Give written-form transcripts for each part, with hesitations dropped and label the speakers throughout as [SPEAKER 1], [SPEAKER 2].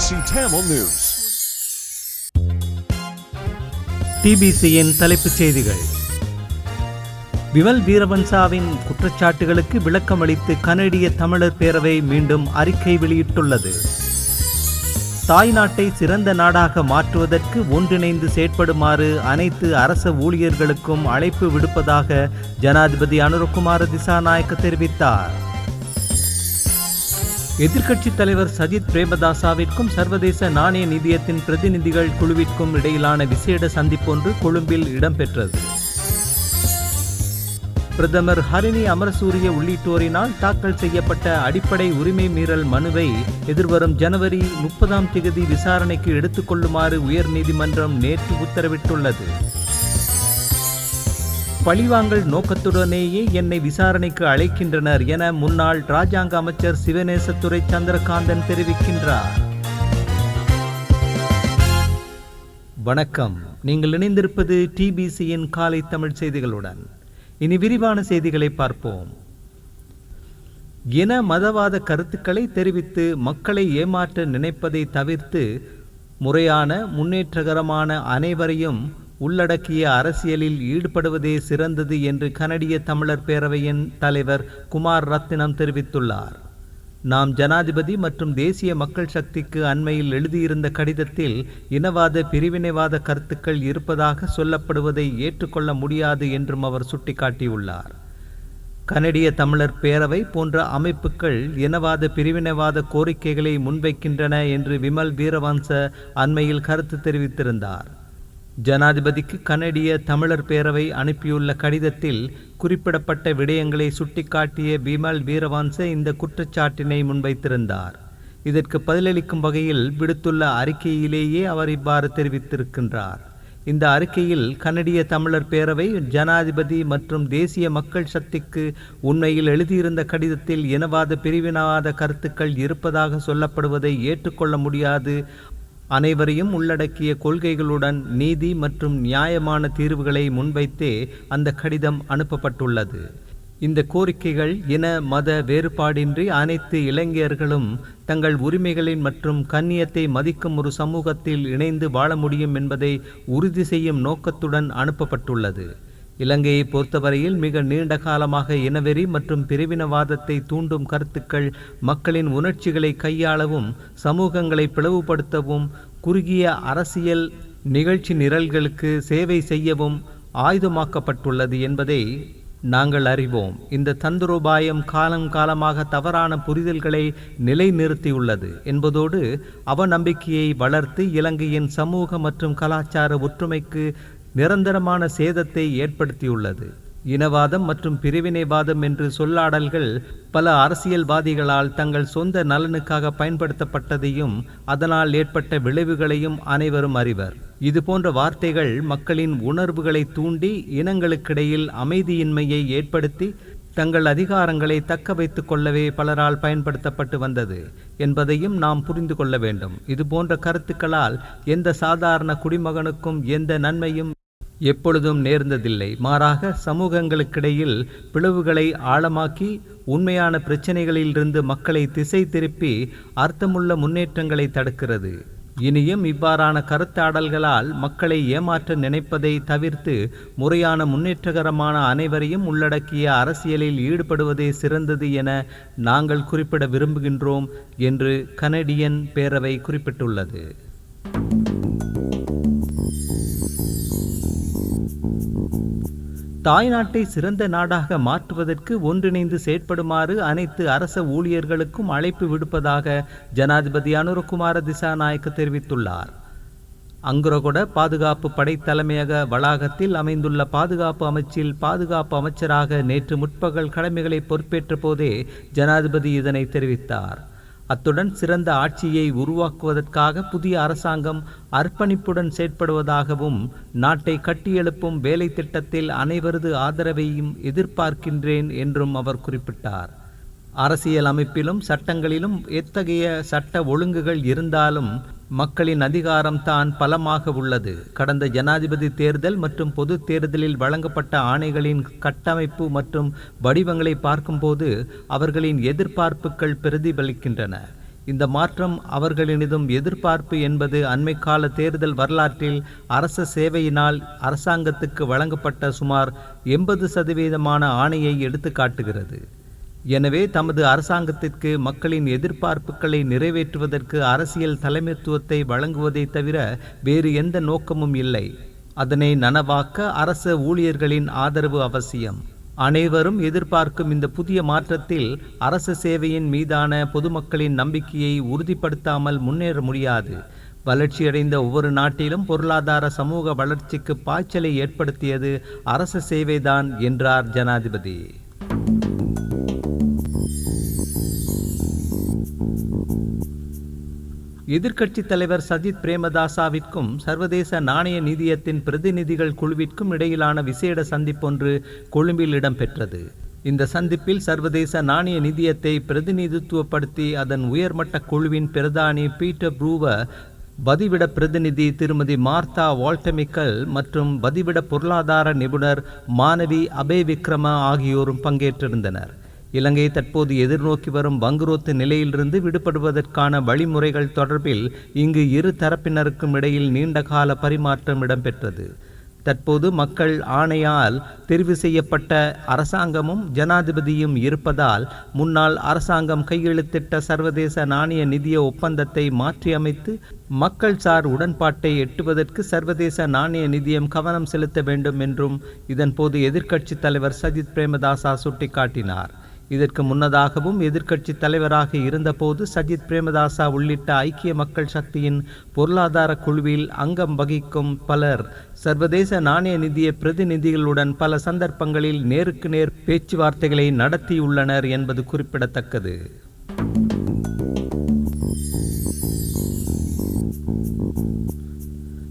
[SPEAKER 1] TBC Tamil News.
[SPEAKER 2] டிபிசியின் தலைப்புச் செய்திகள். விமல் வீரவன்சாவின் குற்றச்சாட்டுகளுக்கு விளக்கமளித்து கனடிய தமிழர் பேரவை மீண்டும் அறிக்கை வெளியிட்டுள்ளது. தாய்நாட்டை சிறந்த நாடாக மாற்றுவதற்கு ஒன்றிணைந்து செயற்படுமாறு அனைத்து அரச ஊழியர்களுக்கும் அழைப்பு விடுப்பதாக ஜனாதிபதி அனுரகுமார திசாநாயக்க தெரிவித்தார். எதிர்க்கட்சித் தலைவர் சஜித் பிரேமதாசவிற்கும் சர்வதேச நாணய நிதியத்தின் பிரதிநிதிகள் குழுவிற்கும் இடையிலான விசேட சந்திப்பொன்று கொழும்பில் இடம்பெற்றது. பிரதமர் ஹரிணி அமரசூரிய உள்ளிட்டோரினால் தாக்கல் செய்யப்பட்ட அடிப்படை உரிமை மீறல் மனுவை எதிர்வரும் ஜனவரி 30 விசாரணைக்கு எடுத்துக்கொள்ளுமாறு உயர்நீதிமன்றம் நேற்று உத்தரவிட்டுள்ளது. பழிவாங்கல் நோக்கத்துடனேயே என்னை விசாரணைக்கு அழைக்கின்றனர் என முன்னாள் இராஜாங்க அமைச்சர் சிவநேசத்துறை சந்திரகாந்தன் தெரிவிக்கின்றார். வணக்கம், நீங்கள் இணைந்திருப்பது டிபிசியின் காலை தமிழ் செய்திகளுடன். இனி விரிவான செய்திகளை பார்ப்போம். இன மதவாத கருத்துக்களை தெரிவித்து மக்களை ஏமாற்ற நினைப்பதை தவிர்த்து முறையான முன்னேற்றகரமான அனைவரையும் உள்ளடக்கிய அரசியலில் ஈடுபடுவதே சிறந்தது என்று கனடிய தமிழர் பேரவையின் தலைவர் குமார் ரத்னம் தெரிவித்துள்ளார். நாம் ஜனாதிபதி மற்றும் தேசிய மக்கள் சக்திக்கு அண்மையில் எழுதியிருந்த கடிதத்தில் இனவாத பிரிவினைவாத கருத்துக்கள் இருப்பதாக சொல்லப்படுவதை ஏற்றுக்கொள்ள முடியாது என்றும் அவர் சுட்டிக்காட்டியுள்ளார். கனடிய தமிழர் பேரவை போன்ற அமைப்புகள் இனவாத பிரிவினைவாத கோரிக்கைகளை முன்வைக்கின்றன என்று விமல் வீரவன்ச அண்மையில் கருத்து தெரிவித்திருந்தார். ஜனாதிபதிக்கு கனடிய தமிழர் பேரவை அனுப்பியுள்ள கடிதத்தில் குறிப்பிடப்பட்ட விடயங்களை சுட்டிக்காட்டிய விமல் வீரவன்ச இந்த குற்றச்சாட்டினை முன்வைத்திருந்தார். இதற்கு பதிலளிக்கும் வகையில் விடுத்துள்ள அறிக்கையிலேயே அவர் இவ்வாறு தெரிவித்திருக்கின்றார். இந்த அறிக்கையில் கனடிய தமிழர் பேரவை ஜனாதிபதி மற்றும் தேசிய மக்கள் சக்திக்கு உண்மையில் எழுதியிருந்த கடிதத்தில் இனவாத பிரிவினவாத கருத்துக்கள் இருப்பதாக சொல்லப்படுவதை ஏற்றுக்கொள்ள முடியாது, அனைவரையும் உள்ளடக்கிய கொள்கைகளுடன் நீதி மற்றும் நியாயமான தீர்வுகளை முன்வைத்தே அந்த கடிதம் அனுப்பப்பட்டுள்ளது. இந்த கோரிக்கைகள் இன மத வேறுபாடின்றி அனைத்து இளைஞர்களும் தங்கள் உரிமைகளின் மற்றும் கண்ணியத்தை மதிக்கும் ஒரு சமூகத்தில் இணைந்து வாழ முடியும் என்பதை உறுதி செய்யும் நோக்கத்துடன் அனுப்பப்பட்டுள்ளது. இலங்கையை பொறுத்தவரையில் மிக நீண்ட காலமாக இனவெறி மற்றும் பிரிவினவாதத்தை தூண்டும் கருத்துக்கள் மக்களின் உணர்ச்சிகளை கையாளவும் சமூகங்களை பிளவுபடுத்தவும் குறுகிய அரசியல் நிகழ்ச்சி நிரல்களுக்கு சேவை செய்யவும் ஆயுதமாக்கப்பட்டுள்ளது என்பதை நாங்கள் அறிவோம். இந்த தந்திரோபாயம் காலமாக தவறான புரிதல்களை நிலைநிறுத்தியுள்ளது என்பதோடு அவநம்பிக்கையை வளர்த்து இலங்கையின் சமூக மற்றும் கலாச்சார ஒற்றுமைக்கு நிரந்தரமான சேதத்தை ஏற்படுத்தியுள்ளது. இனவாதம் மற்றும் பிரிவினைவாதம் என்று சொல்லாடல்கள் பல அரசியல்வாதிகளால் தங்கள் சொந்த நலனுக்காக பயன்படுத்தப்பட்டதையும் அதனால் ஏற்பட்ட விளைவுகளையும் அனைவரும் அறிவர். இதுபோன்ற வார்த்தைகள் மக்களின் உணர்வுகளை தூண்டி இனங்களுக்கிடையில் அமைதியின்மையை ஏற்படுத்தி தங்கள் அதிகாரங்களை தக்க வைத்துக் கொள்ளவே பலரால் பயன்படுத்தப்பட்டு வந்தது என்பதையும் நாம் புரிந்து கொள்ள வேண்டும். இதுபோன்ற கருத்துக்களால் எந்த சாதாரண குடிமகனுக்கும் எந்த நன்மையும் எப்பொழுதும் நேர்ந்ததில்லை. மாறாக சமூகங்களுக்கிடையில் பிளவுகளை ஆழமாக்கி உண்மையான பிரச்சனைகளிலிருந்து மக்களை திசை திருப்பி அர்த்தமுள்ள முன்னேற்றங்களை தடுக்கிறது. இனியும் இவ்வாறான கருத்தாடல்களால் மக்களை ஏமாற்ற நினைப்பதை தவிர்த்து முறையான முன்னேற்றகரமான அனைவரையும் உள்ளடக்கிய அரசியலில் ஈடுபடுவதே சிறந்தது என நாங்கள் குறிப்பிட விரும்புகின்றோம் என்று கனடியன் பேரவை குறிப்பிட்டுள்ளது. தாய்நாட்டை சிறந்த நாடாக மாற்றுவதற்கு ஒன்றிணைந்து செயற்படுமாறு அனைத்து அரச ஊழியர்களுக்கும் அழைப்பு விடுப்பதாக ஜனாதிபதி அனுரகுமார திசாநாயக்க தெரிவித்துள்ளார். அங்குரகொட பாதுகாப்பு படை தலைமையக வளாகத்தில் அமைந்துள்ள பாதுகாப்பு அமைச்சில் பாதுகாப்பு அமைச்சராக நேற்று முற்பகல் கடமைகளை பொறுப்பேற்ற போதே ஜனாதிபதி இதனை தெரிவித்தார். அத்துடன் சிறந்த ஆட்சியை உருவாக்குவதற்காக புதிய அரசாங்கம் அர்ப்பணிப்புடன் செயற்படுவதாகவும் நாட்டை கட்டியெழுப்பும் வேலை திட்டத்தில் அனைவரது ஆதரவையும் எதிர்பார்க்கின்றேன் என்றும் அவர் குறிப்பிட்டார். அரசியல் அமைப்பிலும் சட்டங்களிலும் எத்தகைய சட்ட ஒழுங்குகள் இருந்தாலும் மக்களின் அதிகாரம் தான் பலமாக உள்ளது. கடந்த ஜனாதிபதி தேர்தல் மற்றும் பொது தேர்தலில் வழங்கப்பட்ட ஆணைகளின் கட்டமைப்பு மற்றும் வடிவங்களை பார்க்கும்போது அவர்களின் எதிர்பார்ப்புகள் பிரதிபலிக்கின்றன. இந்த மாற்றம் அவர்களினதும் எதிர்பார்ப்பு என்பது அண்மைக்கால தேர்தல் வரலாற்றில் அரச சேவையினால் அரசாங்கத்துக்கு வழங்கப்பட்ட சுமார் 80% ஆணையை எடுத்து காட்டுகிறது. எனவே தமது அரசாங்கத்திற்கு மக்களின் எதிர்பார்ப்புகளை நிறைவேற்றுவதற்கு அரசியல் தலைமைத்துவத்தை வழங்குவதை தவிர வேறு எந்த நோக்கமும் இல்லை. அதனை நனவாக்க அரச ஊழியர்களின் ஆதரவு அவசியம். அனைவரும் எதிர்பார்க்கும் இந்த புதிய மாற்றத்தில் அரச சேவையின் மீதான பொதுமக்களின் நம்பிக்கையை உறுதிப்படுத்தாமல் முன்னேற முடியாது. வளர்ச்சியடைந்த ஒவ்வொரு நாட்டிலும் பொருளாதார சமூக வளர்ச்சிக்கு பாய்ச்சலை ஏற்படுத்தியது அரச சேவைதான் என்றார் ஜனாதிபதி. எதிர்க்கட்சித் தலைவர் சஜித் பிரேமதாசவிற்கும் சர்வதேச நாணய நிதியத்தின் பிரதிநிதிகள் குழுவிற்கும் இடையிலான விசேட சந்திப்பொன்று கொழும்பில் இடம்பெற்றது. இந்த சந்திப்பில் சர்வதேச நாணய நிதியத்தை பிரதிநிதித்துவப்படுத்தி அதன் உயர்மட்ட குழுவின் பிரதானி பீட்டர் ப்ரூவர், வதிவிட பிரதிநிதி திருமதி மார்த்தா வால்டமிக்கல் மற்றும் வதிவிட பொருளாதார நிபுணர் மாணவி அபேவிக்ரம ஆகியோரும் பங்கேற்றிருந்தனர். இலங்கை தற்போது எதிர்நோக்கி வரும் வங்குரோத்து நிலையிலிருந்து விடுபடுவதற்கான வழிமுறைகள் தொடர்பில் இங்கு இரு தரப்பினருக்கும் இடையில் நீண்டகால பரிமாற்றம் இடம்பெற்றது. தற்போது மக்கள் ஆணையால் தெரிவு செய்யப்பட்ட அரசாங்கமும் ஜனாதிபதியும் இருப்பதால் முன்னாள் அரசாங்கம் கையெழுத்திட்ட சர்வதேச நாணய நிதிய ஒப்பந்தத்தை மாற்றியமைத்து மக்கள் சார் உடன்பாட்டை எட்டுவதற்கு சர்வதேச நாணய நிதியம் கவனம் செலுத்த வேண்டும் என்றும் இதன்போது எதிர்க்கட்சித் தலைவர் சஜித் பிரேமதாச சுட்டிக்காட்டினார். இதற்கு முன்னதாகவும் எதிர்க்கட்சி தலைவராக இருந்தபோது சஜித் பிரேமதாச உள்ளிட்ட ஐக்கிய மக்கள் சக்தியின் பொருளாதார குழுவில் அங்கம் வகிக்கும் பலர் சர்வதேச நாணய நிதிய பிரதிநிதிகளுடன் பல சந்தர்ப்பங்களில் நேருக்கு நேர் பேச்சுவார்த்தைகளை நடத்தியுள்ளனர் என்பது குறிப்பிடத்தக்கது.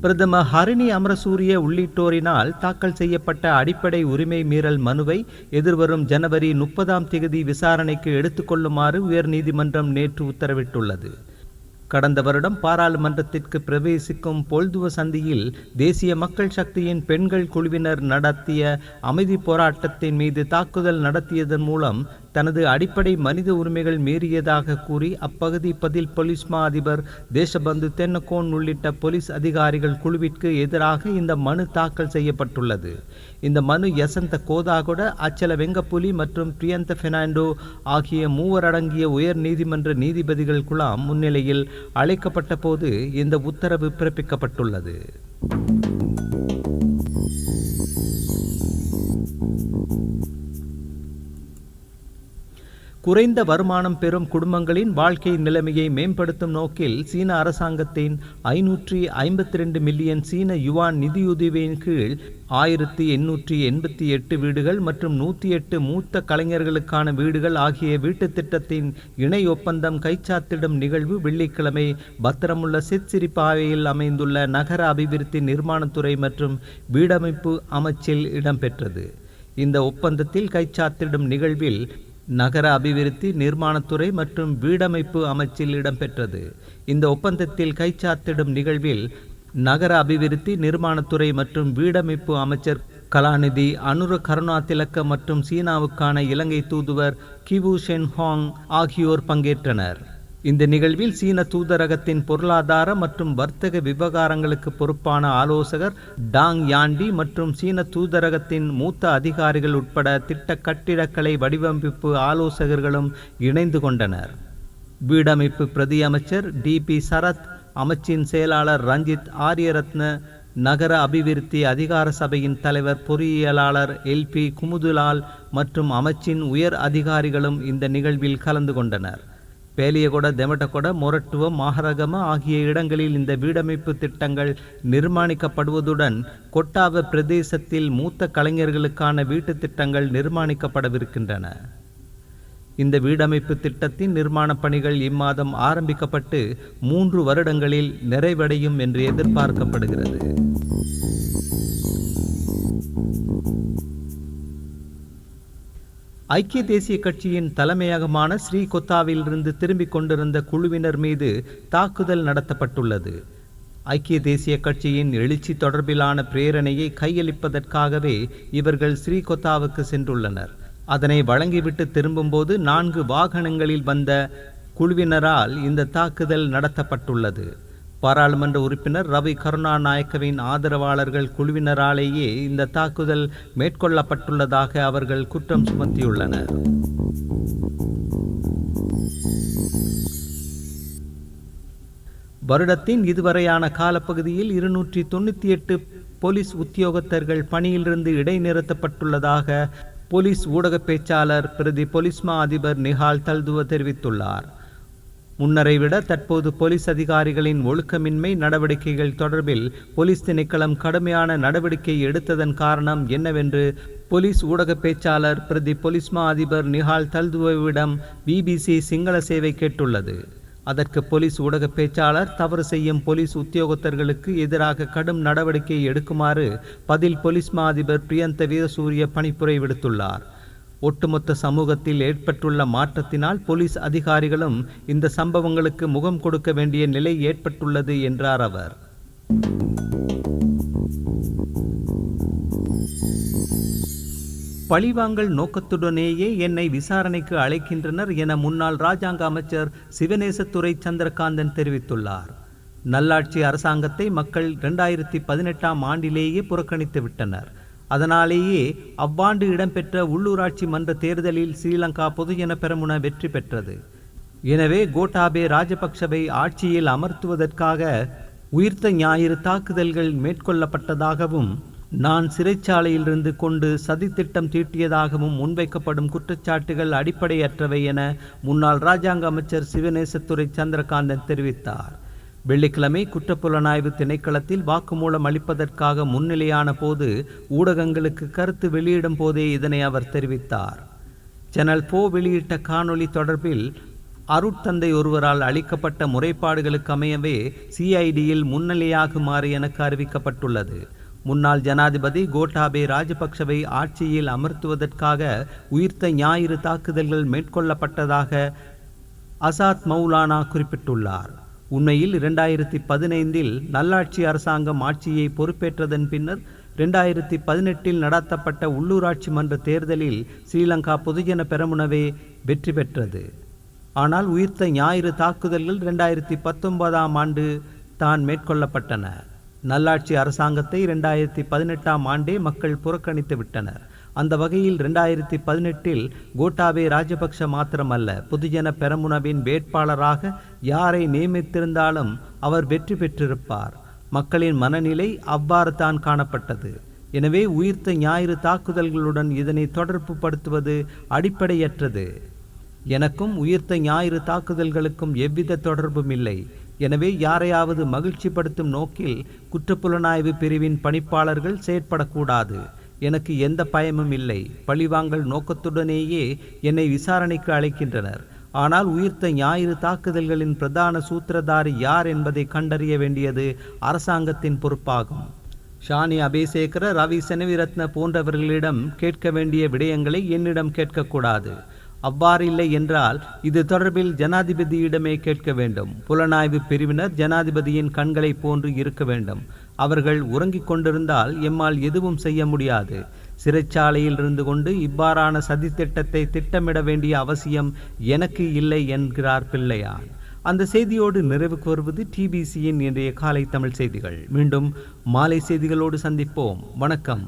[SPEAKER 2] பிரதமர் ஹரிணி அமரசூரிய உள்ளிட்டோரினால் தாக்கல் செய்யப்பட்ட அடிப்படை உரிமை மீறல் மனுவை எதிர்வரும் ஜனவரி 30 விசாரணைக்கு எடுத்துக்கொள்ளுமாறு உயர்நீதிமன்றம் நேற்று உத்தரவிட்டுள்ளது. கடந்த வருடம் பாராளுமன்றத்திற்கு பிரவேசிக்கும் பொல்துவ சந்தியில் தேசிய மக்கள் சக்தியின் பெண்கள் குழுவினர் நடத்திய அமைதி போராட்டத்தின் மீது தாக்குதல் நடத்தியதன் மூலம் தனது அடிப்படை மனித உரிமைகள் மீறியதாக கூறி அப்பகுதி பதில் போலீஸ் மா அதிபர் தேசபந்து தென்னகோன் உள்ளிட்ட போலீஸ் அதிகாரிகள் குழுவிற்கு எதிராக இந்த மனு தாக்கல் செய்யப்பட்டுள்ளது. இந்த மனு யசந்த கோதாகொட, அச்சல வெங்கப்புலி மற்றும் பிரியந்த பெர்னாண்டோ ஆகிய மூவரடங்கிய உயர் நீதிமன்ற நீதிபதிகள் குழாம் முன்னிலையில் அழைக்கப்பட்ட போது இந்த உத்தரவு பிறப்பிக்கப்பட்டுள்ளது. குறைந்த வருமானம் பெறும் குடும்பங்களின் வாழ்க்கை நிலைமையை மேம்படுத்தும் நோக்கில் சீன அரசாங்கத்தின் 552 மில்லியன் சீன யுவான் நிதியுதவியின் கீழ் 1888 வீடுகள் மற்றும் 108 மூத்த கலைஞர்களுக்கான வீடுகள் ஆகிய வீட்டுத் திட்டத்தின் இணை ஒப்பந்தம் கைச்சாத்திடும் நிகழ்வு வெள்ளிக்கிழமை பத்திரமுள்ள சிற்சிரிப்பாவையில் அமைந்துள்ள நகர அபிவிருத்தி நிர்மாணத்துறை மற்றும் வீடமைப்பு அமைச்சில் இடம்பெற்றது. இந்த ஒப்பந்தத்தில் கைச்சாத்திடும் நிகழ்வில் நகர அபிவிருத்தி நிர்மாணத்துறை மற்றும் வீடமைப்பு அமைச்சில் இடம்பெற்றது. இந்த ஒப்பந்தத்தில் கைச்சாத்திடும் நிகழ்வில் நகர அபிவிருத்தி நிர்மாணத்துறை மற்றும் வீடமைப்பு அமைச்சர் கலாநிதி அனுர கருணாதிலக்க மற்றும் சீனாவுக்கான இலங்கை தூதுவர் கிவு ஷென் ஹாங் ஆகியோர் பங்கேற்றனர். இந்த நிகழ்வில் சீன தூதரகத்தின் பொருளாதார மற்றும் வர்த்தக விவகாரங்களுக்கு பொறுப்பான ஆலோசகர் டாங் யாண்டி மற்றும் சீன தூதரகத்தின் மூத்த அதிகாரிகள் உட்பட திட்ட கட்டிடக்கலை வடிவமைப்பு ஆலோசகர்களும் இணைந்து கொண்டனர். வீடமைப்பு பிரதி அமைச்சர் டிபி சரத், அமைச்சின் செயலாளர் ரஞ்சித் ஆரியரத்ன, நகர அபிவிருத்தி அதிகார சபையின் தலைவர் பொறியியலாளர் எல்பி குமுதுலால் மற்றும் அமைச்சின் உயர் அதிகாரிகளும் இந்த நிகழ்வில் கலந்து கொண்டனர். பேலியகொட, தெமட்டகொட, மொரட்டுவ, மாஹரகம ஆகிய இடங்களில் இந்த வீடமைப்பு திட்டங்கள் நிர்மாணிக்கப்படுவதுடன் கொட்டாவ பிரதேசத்தில் மூத்த கலைஞர்களுக்கான வீட்டு திட்டங்கள் நிர்மாணிக்கப்படவிருக்கின்றன. இந்த வீடமைப்பு திட்டத்தின் நிர்மாண பணிகள் இம்மாதம் ஆரம்பிக்கப்பட்டு 3 வருடங்களில் நிறைவடையும் என்று எதிர்பார்க்கப்படுகிறது. ஐக்கிய தேசிய கட்சியின் தலைமையகமான ஸ்ரீகொத்தாவிலிருந்து திரும்பிக் கொண்டிருந்த குழுவினர் மீது தாக்குதல் நடத்தப்பட்டுள்ளது. ஐக்கிய தேசிய கட்சியின் எழுச்சி தொடர்பிலான பிரேரணையை கையளிப்பதற்காகவே இவர்கள் ஸ்ரீகொத்தாவுக்கு சென்றுள்ளனர். அதனை வழங்கிவிட்டு திரும்பும்போது 4 வாகனங்களில் வந்த குழுவினரால் இந்த தாக்குதல் நடத்தப்பட்டுள்ளது. பாராளுமன்ற உறுப்பினர் ரவி கருணாநாயக்கவின் ஆதரவாளர்கள் குழுவினராலேயே இந்த தாக்குதல் மேற்கொள்ளப்பட்டுள்ளதாக அவர்கள் குற்றம் சுமத்தியுள்ளனர். வருடத்தின் இதுவரையான காலப்பகுதியில் 298 போலீஸ் உத்தியோகத்தர்கள் பணியிலிருந்து இடைநிறுத்தப்பட்டுள்ளதாக போலீஸ் ஊடக பேச்சாளர் பிரதி பொலிஸ்மா அதிபர் நிஹால் தல்துவ தெரிவித்துள்ளார். முன்னரை விட தற்போது போலீஸ் அதிகாரிகளின் ஒழுக்கமின்மை நடவடிக்கைகள் தொடர்பில் போலீஸ் திணைக்களம் கடுமையான நடவடிக்கை எடுத்ததன் காரணம் என்னவென்று போலீஸ் ஊடக பேச்சாளர் பிரதி பொலிஸ்மா அதிபர் நிஹால் தல்துவவிடம் BBC சிங்கள சேவை கேட்டுள்ளது. அதற்கு போலீஸ் ஊடக பேச்சாளர் தவறு செய்யும் போலீஸ் உத்தியோகத்தர்களுக்கு எதிராக கடும் நடவடிக்கை எடுக்குமாறு பதில் போலீஸ்மா அதிபர் பிரியந்த வீரசூரிய பணிப்புரை விடுத்துள்ளார். ஒட்டுமொத்த சமூகத்தில் ஏற்பட்டுள்ள மாற்றத்தினால் போலீஸ் அதிகாரிகளும் இந்த சம்பவங்களுக்கு முகம் கொடுக்க வேண்டிய நிலை ஏற்பட்டுள்ளது என்றார் அவர். பழிவாங்கல் நோக்கத்துடனேயே என்னை விசாரணைக்கு அழைக்கின்றனர் என முன்னாள் இராஜாங்க அமைச்சர் சிவநேசத்துரை சந்திரகாந்தன் தெரிவித்துள்ளார். நல்லாட்சி அரசாங்கத்தை மக்கள் 2018ஆம் ஆண்டிலேயே புறக்கணித்து விட்டனர். அதனாலேயே அவ்வாண்டு இடம்பெற்ற உள்ளூராட்சி மன்ற தேர்தலில் ஸ்ரீலங்கா பொதுஜன பெரமுன வெற்றி பெற்றது. எனவே கோட்டாபே ராஜபக்ஷவை ஆட்சியில் அமர்த்துவதற்காக உயிர்த்த ஞாயிறு தாக்குதல்கள் மேற்கொள்ளப்பட்டதாகவும் நான் சிறைச்சாலையிலிருந்து கொண்டு சதித்திட்டம் தீட்டியதாகவும் முன்வைக்கப்படும் குற்றச்சாட்டுகள் அடிப்படையற்றவை என முன்னாள் இராஜாங்க அமைச்சர் சிவநேசத்துரை சந்திரகாந்தன் தெரிவித்தார். வெள்ளிக்கிழமை குற்றப்புலனாய்வு திணைக்களத்தில் வாக்குமூலம் அளிப்பதற்காக முன்னிலையான போது ஊடகங்களுக்கு கருத்து வெளியிடும் போதே இதனை அவர் தெரிவித்தார். சேனல் 4 வெளியிட்ட காணொளி தொடர்பில் அருட்தந்தை ஒருவரால் அளிக்கப்பட்ட முறைப்பாடுகளுக்கு அமையவே CIDயில் முன்னிலையாகுமாறு எனக்கு அறிவிக்கப்பட்டுள்ளது. முன்னாள் ஜனாதிபதி கோட்டாபே ராஜபக்ஷவை ஆட்சியில் அமர்த்துவதற்காக உயிர்த்த ஞாயிறு தாக்குதல்கள் மேற்கொள்ளப்பட்டதாக அசாத் மௌலானா குறிப்பிட்டுள்ளார். உண்மையில் 2015இல் நல்லாட்சி அரசாங்கம் ஆட்சியை பொறுப்பேற்றதன் பின்னர் 2018இல் நடத்தப்பட்ட உள்ளூராட்சி மன்ற தேர்தலில் ஸ்ரீலங்கா பொதுஜன பெரமுனவே வெற்றி பெற்றது. ஆனால் உயிர்த்த ஞாயிறு தாக்குதல்கள் 2019ஆம் ஆண்டு தான் மேற்கொள்ளப்பட்டன. நல்லாட்சி அரசாங்கத்தை 2018ஆம் ஆண்டே மக்கள் புறக்கணித்து விட்டனர். அந்த வகையில் 2018இல் கோட்டாபே ராஜபக்ஷ மாத்திரமல்ல, பொதுஜன பெரமுனவின் வேட்பாளராக யாரை நியமித்திருந்தாலும் அவர் வெற்றி பெற்றிருப்பார். மக்களின் மனநிலை அவ்வாறு தான் காணப்பட்டது. எனவே உயிர்த்த ஞாயிறு தாக்குதல்களுடன் இதனை தொடர்பு படுத்துவது அடிப்படையற்றது. எனக்கும் உயிர்த்த ஞாயிறு தாக்குதல்களுக்கும் எவ்வித தொடர்பும் இல்லை. எனவே யாரையாவது மகிழ்ச்சிப்படுத்தும் நோக்கில் குற்றப்புலனாய்வு பிரிவின் பணிப்பாளர்கள் செயற்படக்கூடாது. எனக்கு எந்த பயமும் இல்லை. பழிவாங்கல் நோக்கத்துடனேயே என்னை விசாரணைக்கு அழைக்கின்றனர். ஆனால் உயிர்த்த ஞாயிறு தாக்குதல்களின் பிரதான சூத்திரதாரி யார் என்பதை கண்டறிய வேண்டியது அரசாங்கத்தின் பொறுப்பாகும். ஷானி அபேசேகர, ரவி செனவிரத்ன போன்றவர்களிடம் கேட்க வேண்டிய விடயங்களை என்னிடம் கேட்கக்கூடாது. அவ்வாறில்லை என்றால் இது தொடர்பில் ஜனாதிபதியிடமே கேட்க வேண்டும். புலனாய்வு பிரிவினர் ஜனாதிபதியின் கண்களை போன்று இருக்க வேண்டும். அவர்கள் உறங்கிக் கொண்டிருந்தால் எம்மால் எதுவும் செய்ய முடியாது. சிறைச்சாலையில் இருந்து கொண்டு இவ்வாறான சதித்திட்டத்தை திட்டமிட வேண்டிய அவசியம் எனக்கு இல்லை என்கிறார் பிள்ளையான். அந்த செய்தியோடு நிறைவுக்கு வருவது TBCயின் இன்றைய காலை தமிழ் செய்திகள். மீண்டும் மாலை செய்திகளோடு சந்திப்போம். வணக்கம்.